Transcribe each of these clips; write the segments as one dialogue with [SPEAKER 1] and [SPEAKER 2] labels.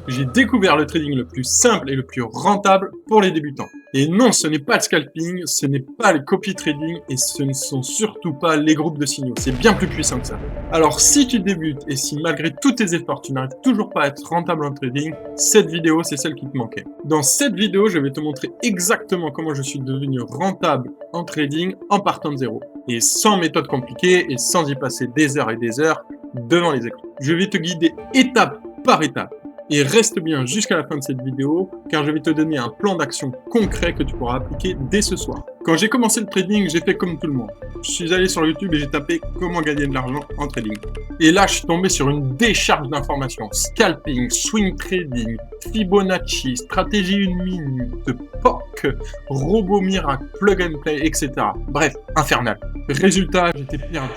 [SPEAKER 1] J'ai découvert le trading le plus simple et le plus rentable pour les débutants. Et non, ce n'est pas le scalping, ce n'est pas le copy trading et ce ne sont surtout pas les groupes de signaux. C'est bien plus puissant que ça. Alors si tu débutes et si malgré tous tes efforts, tu n'arrives toujours pas à être rentable en trading, cette vidéo, c'est celle qui te manquait. Dans cette vidéo, je vais te montrer exactement comment je suis devenu rentable en trading en partant de zéro. Et sans méthode compliquée et sans y passer des heures et des heures devant les écrans. Je vais te guider étape par étape. Et reste bien jusqu'à la fin de cette vidéo, car je vais te donner un plan d'action concret que tu pourras appliquer dès ce soir. Quand j'ai commencé le trading, j'ai fait comme tout le monde. Je suis allé sur YouTube et j'ai tapé « Comment gagner de l'argent en trading ». Et là, je suis tombé sur une décharge d'informations. Scalping, swing trading, Fibonacci, stratégie 1 minute, POC, robot miracle, plug and play, etc. Bref, infernal. Résultat, j'étais perdu.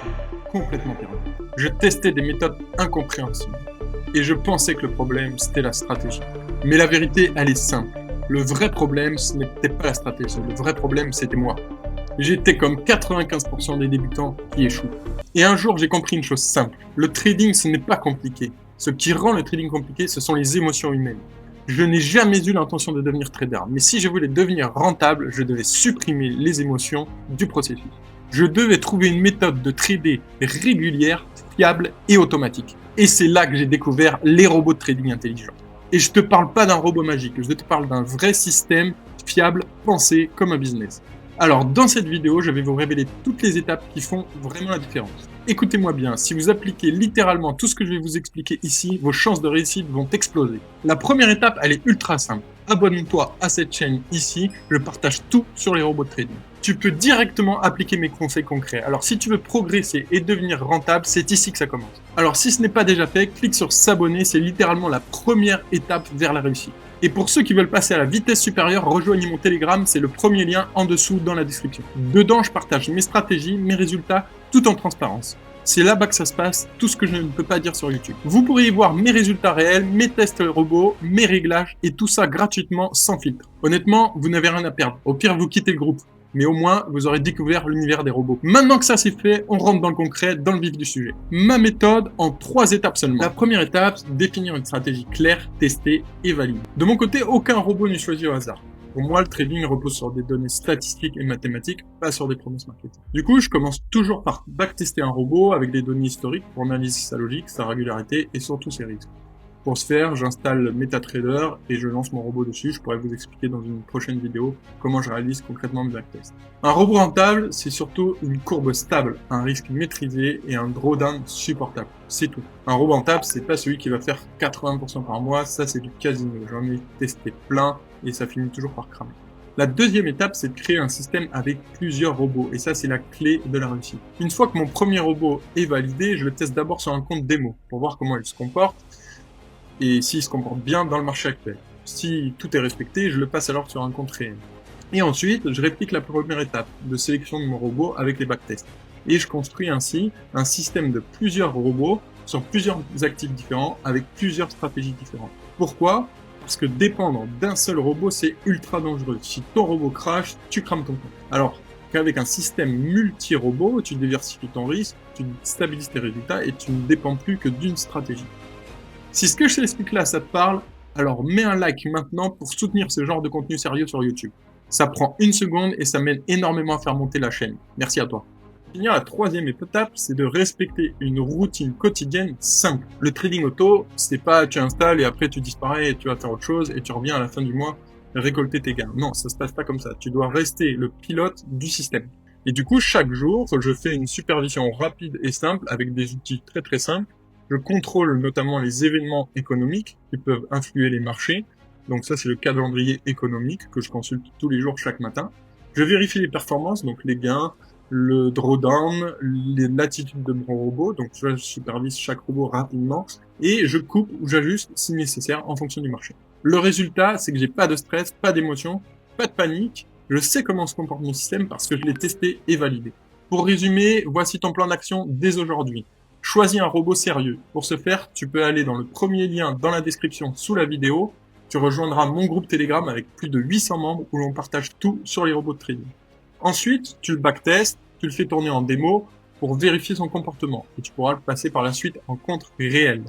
[SPEAKER 1] Complètement perdu. Je testais des méthodes incompréhensibles. Et je pensais que le problème, c'était la stratégie. Mais la vérité, elle est simple. Le vrai problème, ce n'était pas la stratégie. Le vrai problème, c'était moi. J'étais comme 95% des débutants qui échouent. Et un jour, j'ai compris une chose simple. Le trading, ce n'est pas compliqué. Ce qui rend le trading compliqué, ce sont les émotions humaines. Je n'ai jamais eu l'intention de devenir trader. Mais si je voulais devenir rentable, je devais supprimer les émotions du processus. Je devais trouver une méthode de trader régulière, fiable et automatique. Et c'est là que j'ai découvert les robots de trading intelligents. Et je te parle pas d'un robot magique, je te parle d'un vrai système fiable, pensé comme un business. Alors dans cette vidéo, je vais vous révéler toutes les étapes qui font vraiment la différence. Écoutez-moi bien, si vous appliquez littéralement tout ce que je vais vous expliquer ici, vos chances de réussite vont exploser. La première étape, elle est ultra simple. Abonne-toi à cette chaîne ici, je partage tout sur les robots de trading. Tu peux directement appliquer mes conseils concrets. Alors si tu veux progresser et devenir rentable, c'est ici que ça commence. Alors si ce n'est pas déjà fait, clique sur s'abonner, c'est littéralement la première étape vers la réussite. Et pour ceux qui veulent passer à la vitesse supérieure, rejoignez mon Telegram, c'est le premier lien en dessous dans la description. Dedans, je partage mes stratégies, mes résultats, tout en transparence. C'est là-bas que ça se passe, tout ce que je ne peux pas dire sur YouTube. Vous pourrez y voir mes résultats réels, mes tests robots, mes réglages, et tout ça gratuitement, sans filtre. Honnêtement, vous n'avez rien à perdre. Au pire, vous quittez le groupe. Mais au moins, vous aurez découvert l'univers des robots. Maintenant que ça c'est fait, on rentre dans le concret, dans le vif du sujet. Ma méthode en 3 étapes seulement. La première étape, définir une stratégie claire, testée et valide. De mon côté, aucun robot n'est choisi au hasard. Pour moi, le trading repose sur des données statistiques et mathématiques, pas sur des promesses marketing. Du coup, je commence toujours par backtester un robot avec des données historiques pour analyser sa logique, sa régularité et surtout ses risques. Pour ce faire, j'installe MetaTrader et je lance mon robot dessus. Je pourrais vous expliquer dans une prochaine vidéo comment je réalise concrètement le backtest. Un robot rentable, c'est surtout une courbe stable, un risque maîtrisé et un drawdown supportable. C'est tout. Un robot rentable, c'est pas celui qui va faire 80% par mois. Ça, c'est du casino. J'en ai testé plein et ça finit toujours par cramer. La deuxième étape, c'est de créer un système avec plusieurs robots. Et ça, c'est la clé de la réussite. Une fois que mon premier robot est validé, je le teste d'abord sur un compte démo pour voir comment il se comporte et s'il se comporte bien dans le marché actuel. Si tout est respecté, je le passe alors sur un compte réel. Et ensuite, je réplique la première étape de sélection de mon robot avec les backtests. Et je construis ainsi un système de plusieurs robots sur plusieurs actifs différents avec plusieurs stratégies différentes. Pourquoi ? Parce que dépendre d'un seul robot, c'est ultra dangereux. Si ton robot crash, tu crames ton compte. Alors qu'avec un système multi-robot, tu diversifies ton risque, tu stabilises tes résultats et tu ne dépends plus que d'une stratégie. Si ce que je t'explique là, ça te parle, alors mets un like maintenant pour soutenir ce genre de contenu sérieux sur YouTube. Ça prend 1 seconde et ça m'aide énormément à faire monter la chaîne. Merci à toi. Pour finir, la troisième étape, c'est de respecter une routine quotidienne simple. Le trading auto, c'est pas tu installes et après tu disparais et tu vas faire autre chose et tu reviens à la fin du mois récolter tes gains. Non, ça se passe pas comme ça. Tu dois rester le pilote du système. Et du coup, chaque jour, je fais une supervision rapide et simple avec des outils très très simples. Je contrôle notamment les événements économiques qui peuvent influer les marchés. Donc ça, c'est le calendrier économique que je consulte tous les jours, chaque matin. Je vérifie les performances, donc les gains, le drawdown, l'attitude de mon robot. Donc je supervise chaque robot rapidement et je coupe ou j'ajuste si nécessaire en fonction du marché. Le résultat, c'est que j'ai pas de stress, pas d'émotion, pas de panique. Je sais comment se comporte mon système parce que je l'ai testé et validé. Pour résumer, voici ton plan d'action dès aujourd'hui. Choisis un robot sérieux. Pour ce faire, tu peux aller dans le premier lien dans la description sous la vidéo. Tu rejoindras mon groupe Telegram avec plus de 800 membres où l'on partage tout sur les robots de trading. Ensuite, tu le backtestes, tu le fais tourner en démo pour vérifier son comportement et tu pourras le passer par la suite en compte réel.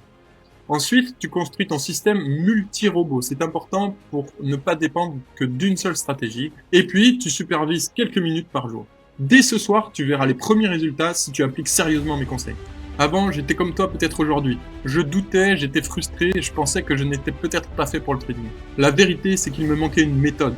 [SPEAKER 1] Ensuite, tu construis ton système multi-robot. C'est important pour ne pas dépendre que d'une seule stratégie. Et puis, tu supervises quelques minutes par jour. Dès ce soir, tu verras les premiers résultats si tu appliques sérieusement mes conseils. Avant, j'étais comme toi peut-être aujourd'hui. Je doutais, j'étais frustré et je pensais que je n'étais peut-être pas fait pour le trading. La vérité, c'est qu'il me manquait une méthode.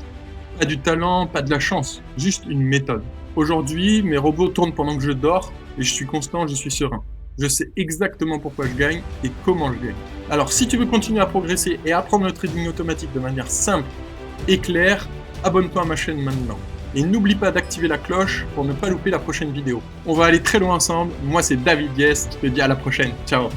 [SPEAKER 1] Pas du talent, pas de la chance, juste une méthode. Aujourd'hui, mes robots tournent pendant que je dors et je suis constant, je suis serein. Je sais exactement pourquoi je gagne et comment je gagne. Alors, si tu veux continuer à progresser et apprendre le trading automatique de manière simple et claire, abonne-toi à ma chaîne maintenant. Et n'oublie pas d'activer la cloche pour ne pas louper la prochaine vidéo. On va aller très loin ensemble. Moi, c'est David Guest. Je te dis à la prochaine. Ciao.